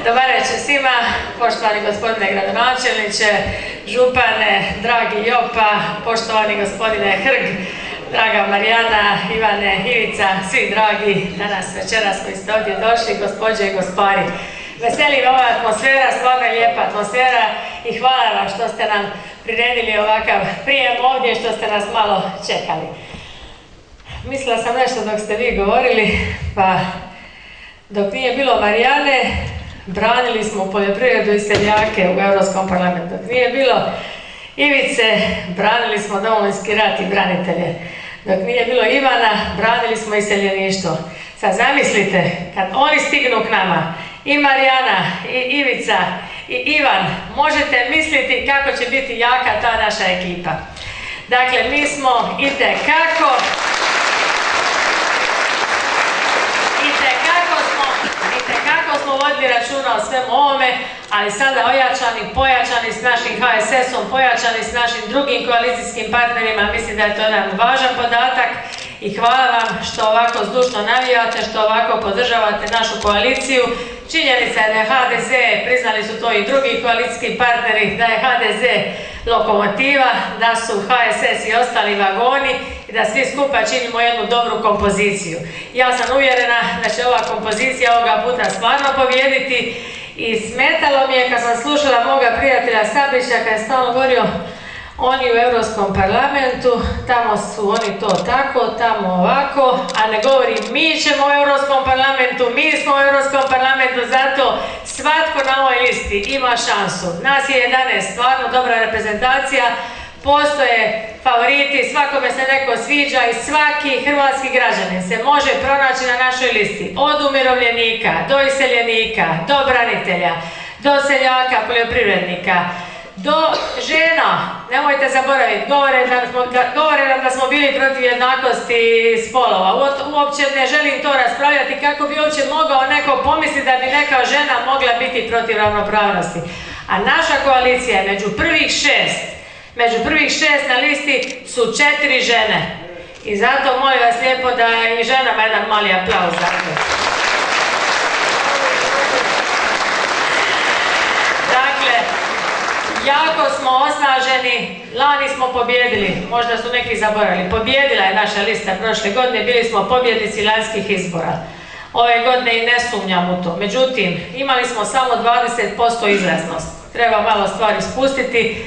Dobar večer svima, poštovani gospodine gradonačelniče, župane, dragi Jopa, poštovani gospodine Hrg, draga Marijana, Ivane, Ivica, svi dragi danas večeras koji ste ovdje došli, gospođe i gospari. Veseli me ova atmosfera, stvarno je lijepa atmosfera i hvala vam što ste nam priredili ovakav prijem ovdje, što ste nas malo čekali. Mislila sam nešto dok ste vi govorili, pa dok nije bilo Marijane, branili smo poljoprivredu i seljake u Europskom parlamentu. Dok nije bilo Ivice, branili smo Domovinski rat i branitelje. Dok nije bilo Ivana, branili smo iseljeništvo. Sad zamislite, kad oni stignu k nama, i Marijana, i Ivica, i Ivan, možete misliti kako će biti jaka ta naša ekipa. Dakle, mi smo itekako smo vodili računa o svemu ovome, ali sada ojačani, pojačani s našim HSS-om, pojačani s našim drugim koalicijskim partnerima, mislim da je to jedan važan podatak i hvala vam što ovako zdušno navijate, što ovako podržavate našu koaliciju. Činjenica je da je HDZ, priznali su to i drugi koalicijski partneri, da je HDZ lokomotiva, da su HSS i ostali vagoni i da svi skupa činimo jednu dobru kompoziciju. Ja sam uvjerena da će ova kompozicija ovoga puta stvarno pobijediti i smetalo mi je kad sam slušala moga prijatelja Sabića kad je stalno govorio oni u Europskom parlamentu, tamo su oni to tako, tamo ovako, a ne govori mi ćemo u Europskom parlamentu, mi smo u Europskom parlamentu, zato svatko na ovoj listi ima šansu. Nas je 11, stvarno dobra reprezentacija, postoje favoriti, svakome se neko sviđa i svaki hrvatski građanin se može pronaći na našoj listi. Od umirovljenika, do iseljenika, do branitelja, do seljaka, poljoprivrednika, do žena, nemojte zaboraviti, govore nam da smo bili protiv jednakosti spolova. Uopće ne želim to raspravljati kako bi uopće mogao neko pomisliti da bi neka žena mogla biti protiv ravnopravnosti. A naša koalicija je među prvih šest na listi su 4 žene. I zato molim vas lijepo da i ženama jedan mali aplauz za to. Jako smo osnaženi, lani smo pobjedili, možda su neki zaboravili, pobjedila je naša lista prošle godine, bili smo pobjednici lanjskih izbora. Ove godine i ne sumnjam u to, međutim, imali smo samo 20% izlaznost. Treba malo stvari spustiti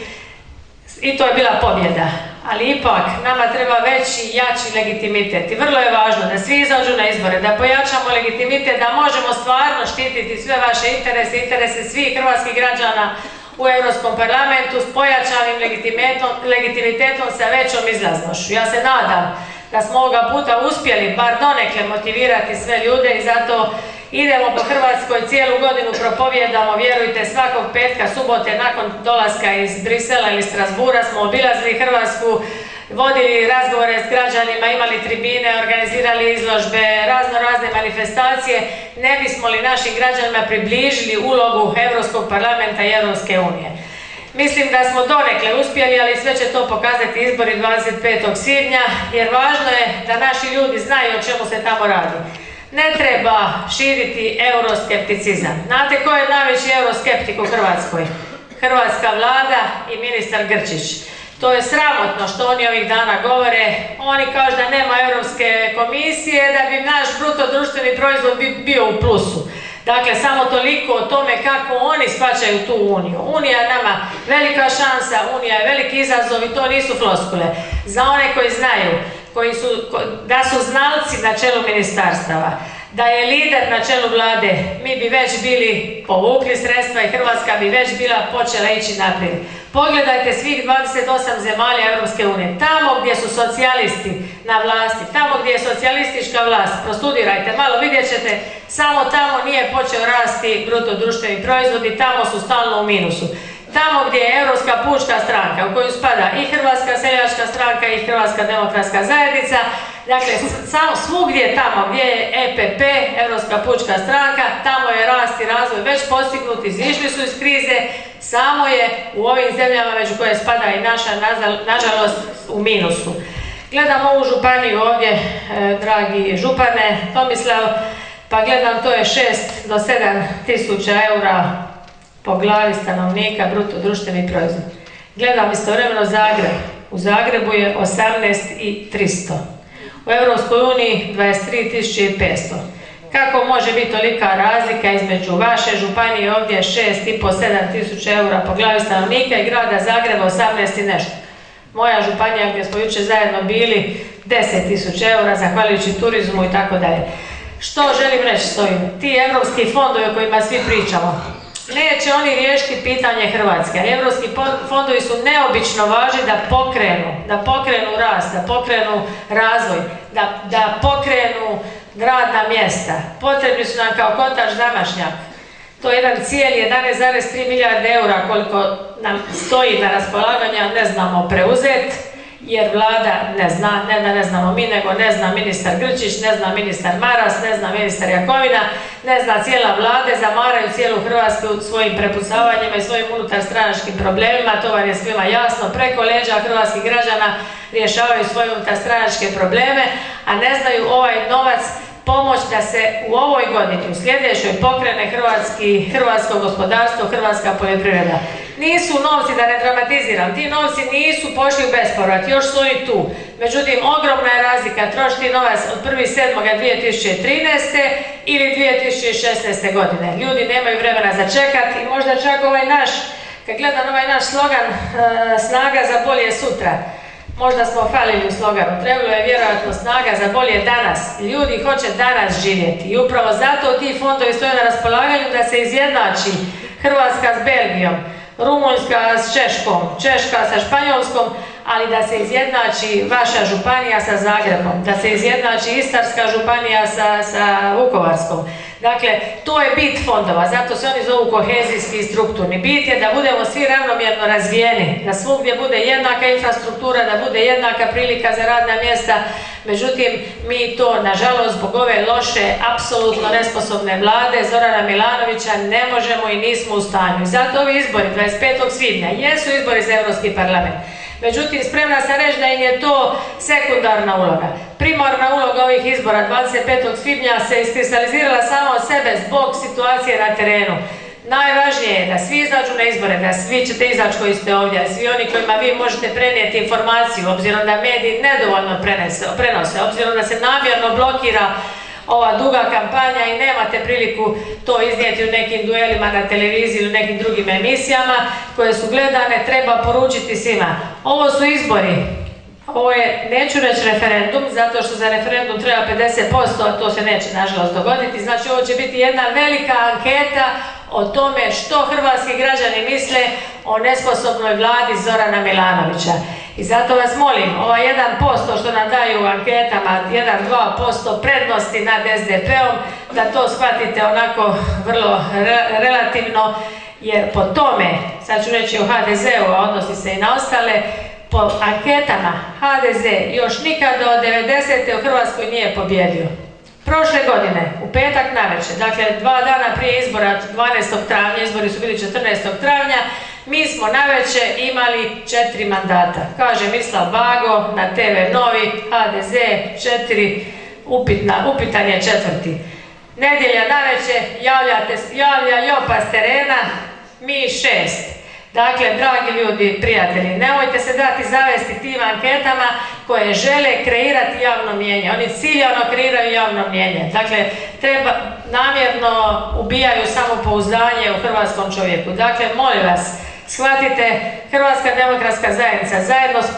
i to je bila pobjeda. Ali ipak, nama treba veći i jači legitimitet. I vrlo je važno da svi izađu na izbore, da pojačamo legitimitet, da možemo stvarno štititi sve vaše interese, interese svih hrvatskih građana u Europskom parlamentu s pojačanim legitimitetom sa većom izlaznošću. Ja se nadam da smo ovoga puta uspjeli bar donekle motivirati sve ljude i zato idemo po Hrvatskoj cijelu godinu, propovijedamo, vjerujte, svakog petka, subote, nakon dolaska iz Brisela ili Strasbura smo obilazili Hrvatsku, vodili razgovore s građanima, imali tribine, organizirali izložbe, razne manifestacije, ne bismo li našim građanima približili ulogu Europskog parlamenta i Europske unije. Mislim da smo donekle uspjeli, ali sve će to pokazati izbori 25. svibnja, jer važno je da naši ljudi znaju o čemu se tamo radi. Ne treba širiti euroskepticizam. Znate ko je najveći euroskeptik u Hrvatskoj? Hrvatska vlada i ministar Grčić. To je sramotno što oni ovih dana govore. Oni kažu da nema Europske komisije, da bi naš bruto društveni proizvod bio u plusu. Dakle, samo toliko o tome kako oni shvaćaju tu uniju. Unija je nama velika šansa, unija je veliki izazov i to nisu floskule. Za one koji znaju, da su znalci na čelu ministarstava, da je lider na čelu vlade, mi bi već bili povukli sredstva i Hrvatska bi već bila počela ići naprijed. Pogledajte svih 28 zemalja Europske unije, tamo gdje su socijalisti na vlasti, tamo gdje je socijalistička vlast, prostudirajte malo, vidjet ćete, samo tamo nije počeo rasti bruto društveni proizvod i tamo su stalno u minusu. Tamo gdje je Europska pučka stranka, u koju spada i Hrvatska seljačka stranka i Hrvatska demokratska zajednica, dakle, svugdje tamo gdje je EPP, Europska pučka stranka, tamo je rast i razvoj već postignut, izišli su iz krize, samo je u ovim zemljama među koje spada i naša, nažalost, u minusu. Gledam ovu županiju ovdje, dragi župane, Tomislav, pa gledam to je 6 do 7 tisuća eura po glavi stanovnika, bruto društveni proizvod. Gledam istovremeno Zagreb. U Zagrebu je 18.300. U Europskoj uniji 23.500. Kako može biti tolika razlika između vaše županije ovdje 6,5-7 tisuća eura po glavi stanovnika i grada Zagreba 18 i nešto? Moja županija gdje smo jučer zajedno bili 10.000 eura zahvaljujući turizmu i tako dalje. Što želim reći s ovim? Ti evropski fondovi o kojima svi pričamo, neće oni riješiti pitanje Hrvatske. Evropski fondovi su neobično važni da pokrenu rast, da pokrenu razvoj, da pokrenu radna mjesta. Potrebni su nam kao kotač zamašnjak. To je jedan cijeli 11,3 milijarde eura koliko nam stoji na raspolaganju, ne znamo preuzeti, jer vlada ne zna, ne da ne znamo mi, nego ne zna ministar Grčić, ne zna ministar Maras, ne zna ministar Jakovina, ne zna cijela vlade, zamaraju cijelu Hrvatsku svojim prepucavanjima i svojim unutarstranačkim problemima, to vam je svima jasno, preko leđa hrvatskih građana rješavaju svoje unutarstranačke probleme, a ne znaju ovaj novac pomoć da se u ovoj godini, u sljedećoj pokrene hrvatsko gospodarstvo, hrvatska poljoprivreda. Nisu novci, da ne dramatiziram, ti novci nisu pošli u bespovrat, još su oni tu. Međutim, ogromna je razlika trošiti novac od 1.7.2013. ili 2016. godine. Ljudi nemaju vremena za čekati i možda čak ovaj naš, kad gledam ovaj naš slogan snaga za bolje sutra, možda smo falili u sloganu, trebalo je vjerojatno snaga za bolje danas. Ljudi hoće danas živjeti i upravo zato ti fondovi stoje na raspolaganju da se izjednači Hrvatska s Belgijom, Rumunjska s Češkom, Češka sa Španjolskom, ali da se izjednači vaša županija sa Zagrebom, da se izjednači Istarska županija sa Vukovarskom. Dakle, to je bit fondova, zato se oni zovu kohezijski i strukturni. Bit je da budemo svi ravnomjerno razvijeni, da svugdje bude jednaka infrastruktura, da bude jednaka prilika za radna mjesta. Međutim, mi to, nažalost, zbog ove loše, apsolutno nesposobne vlade Zorana Milanovića ne možemo i nismo u stanju. I zato ovi izbori 25. svibnja jesu izbori za Europski parlament. Međutim, spremna sam reći da im je to sekundarna uloga. Primarna uloga ovih izbora 25. svibnja se iskristalizirala samo od sebe zbog situacije na terenu. Najvažnije je da svi izađu na izbore, da svi ćete izaći koji ste ovdje, svi oni kojima vi možete prenijeti informaciju, obzirom da mediji nedovoljno prenose, obzirom da se namjerno blokira ova duga kampanja i nemate priliku to iznijeti u nekim duelima na televiziji ili nekim drugim emisijama koje su gledane, treba poručiti svima. Ovo su izbori. Ovo je, neću reći referendum, zato što za referendum treba 50%, a to se neće nažalost dogoditi. Znači ovo će biti jedna velika anketa o tome što hrvatski građani misle o nesposobnoj vladi Zorana Milanovića. I zato vas molim, ovaj 1% što nam daju u anketama, 1-2% prednosti nad SDP-om, da to shvatite onako vrlo relativno, jer po tome, sad ću reći o HDZ-u, a odnosi se i na ostale, po anketama HDZ još nikada od 90. u Hrvatskoj nije pobjedio. Prošle godine, u petak navečer, dakle 2 dana prije izbora 12. travnja, izbori su bili 14. travnja, mi smo navečer imali 4 mandata. Kaže Mislav Bago na TV Novi, HDZ 4, upitan je 4. Nedjelja navečer javlja Jopa s terena, mi 6. Dakle, dragi ljudi, prijatelji, nemojte se dati zavesti tim anketama koje žele kreirati javno mnijenje. Oni ciljano kreiraju javno mnijenje. Dakle, namjerno ubijaju samopouzdanje u hrvatskom čovjeku. Dakle, molim vas, shvatite, Hrvatska demokratska zajednica zajedno s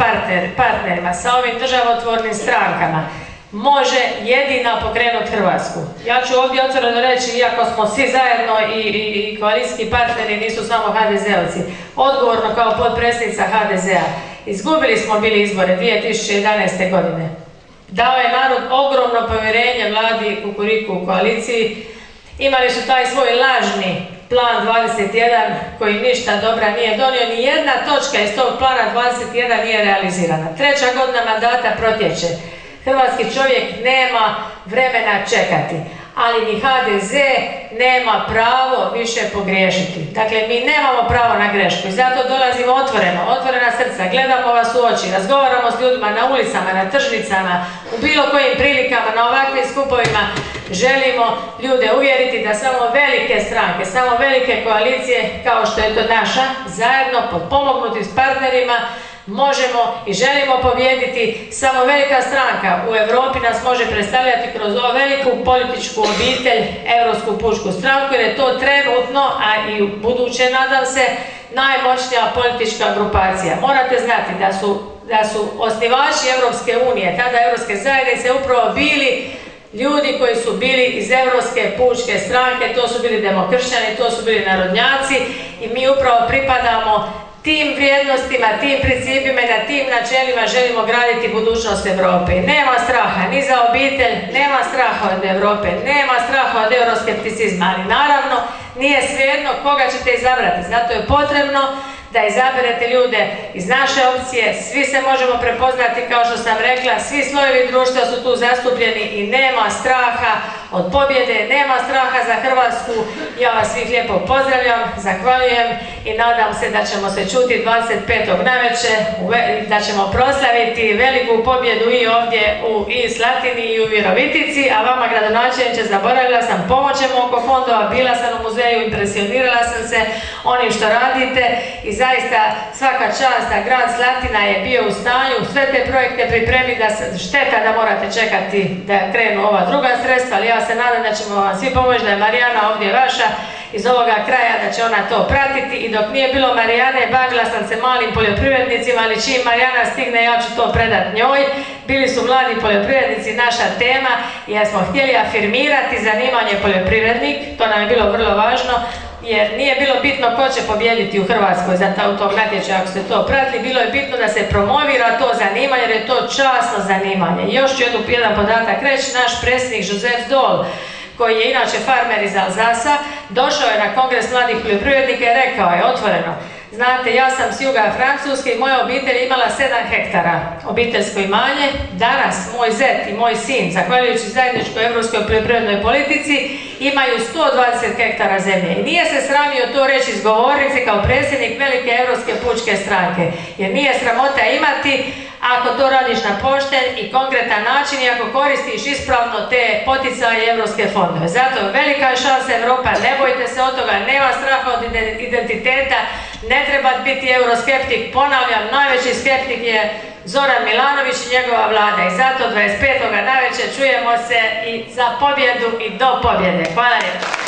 partnerima, sa ovim državotvornim strankama, može jedina pokrenuti Hrvatsku. Ja ću ovdje otvoreno reći, iako smo svi zajedno i koalicijski partneri nisu samo HDZ-ovci, odgovorno kao potpredsjednica HDZ-a, izgubili smo bili izbore 2011. godine. Dao je narod ogromno povjerenje vladi Kukuriku u koaliciji, imali su taj svoj lažni plan 21 koji ništa dobra nije donio, ni jedna točka iz tog plana 21 nije realizirana. 3. godina mandata protječe. Hrvatski čovjek nema vremena čekati. ali ni HDZ nema pravo više pogriješiti. Dakle, mi nemamo pravo na grešku i zato dolazimo otvorena srca, gledamo vas u oči, razgovaramo s ljudima na ulicama, na tržnicama, u bilo kojim prilikama, na ovakvim skupovima. Želimo ljude uvjeriti da samo velike stranke, samo velike koalicije, kao što je to naša, zajedno potpomognuti s partnerima, možemo i želimo pobijediti. Samo velika stranka u Europi nas može predstavljati kroz ovu veliku političku obitelj, Europsku pučku stranku, jer je to trenutno, a i u buduće, nadam se, najmoćnija politička grupacija. Morate znati da su osnivači Europske unije, tada Europske zajednice, upravo bili ljudi koji su bili iz Europske pučke stranke, to su bili demokršćani, to su bili narodnjaci i mi upravo pripadamo tim vrijednostima, tim principima i na tim načelima želimo graditi budućnost Europe. Nema straha ni za obitelj, nema straha od Europe, nema straha od euroskepticizma, ali naravno nije svejedno koga ćete izabrati. Zato je potrebno da izaberete ljude iz naše opcije, svi se možemo prepoznati, kao što sam rekla, svi slojevi društva su tu zastupljeni i nema straha od pobjede, nema straha za Hrvatsku. Ja vas svih lijepo pozdravljam, zahvaljujem i nadam se da ćemo se čuti 25. navečer, da ćemo proslaviti veliku pobjedu i ovdje i Slatini i u Virovitici, a vama, gradonačelniče, zaboravila sam, pomoćemo oko fondova, bila sam u muzeju, impresionirala sam se onim što radite i zaista svaka čast da grad Slatina je bio u stanju sve te projekte pripremiti, da šteta da morate čekati da krenu ova druga sredstva, ali ja se nadam da ćemo vam svi pomoći, da je Marijana ovdje vaša iz ovoga kraja, da će ona to pratiti i dok nije bilo Marijane bavila sam se malim poljoprivrednicima, ali čim Marijana stigne ja ću to predat njoj. Bili su mladi poljoprivrednici naša tema jer smo htjeli afirmirati zanimanje poljoprivrednik, to nam je bilo vrlo važno, jer nije bilo bitno ko će pobijediti u Hrvatskoj u tom natječaju, ako ste to pratili, bilo je bitno da se promovira to zanimanje, jer je to časno zanimanje. I još ću jedan podatak reći, naš predsjednik Joseph Daul, koji je inače farmer iz Alzasa, došao je na kongres mladih poljoprivrednika i rekao je otvoreno: znate, ja sam s juga Francuske i moja obitelj je imala 7 hektara obiteljsko imanje. Danas moj zet i moj sin, zahvaljujući zajedničkoj europskoj poljoprivrednoj politici, imaju 120 hektara zemlje. I nije se sramio to reći iz govornice kao predsjednik velike Europske pučke stranke. Jer nije sramota imati ako to radiš na pošten i konkretan način i ako koristiš ispravno te poticaje i europske fondove. Zato velika je šansa Europa, ne bojte se od toga, nema straha od identiteta, ne treba biti euroskeptik. Ponavljam, najveći skeptik je Zoran Milanović i njegova vlada i zato 25. navečer čujemo se i za pobjedu i do pobjede. Hvala lijepo.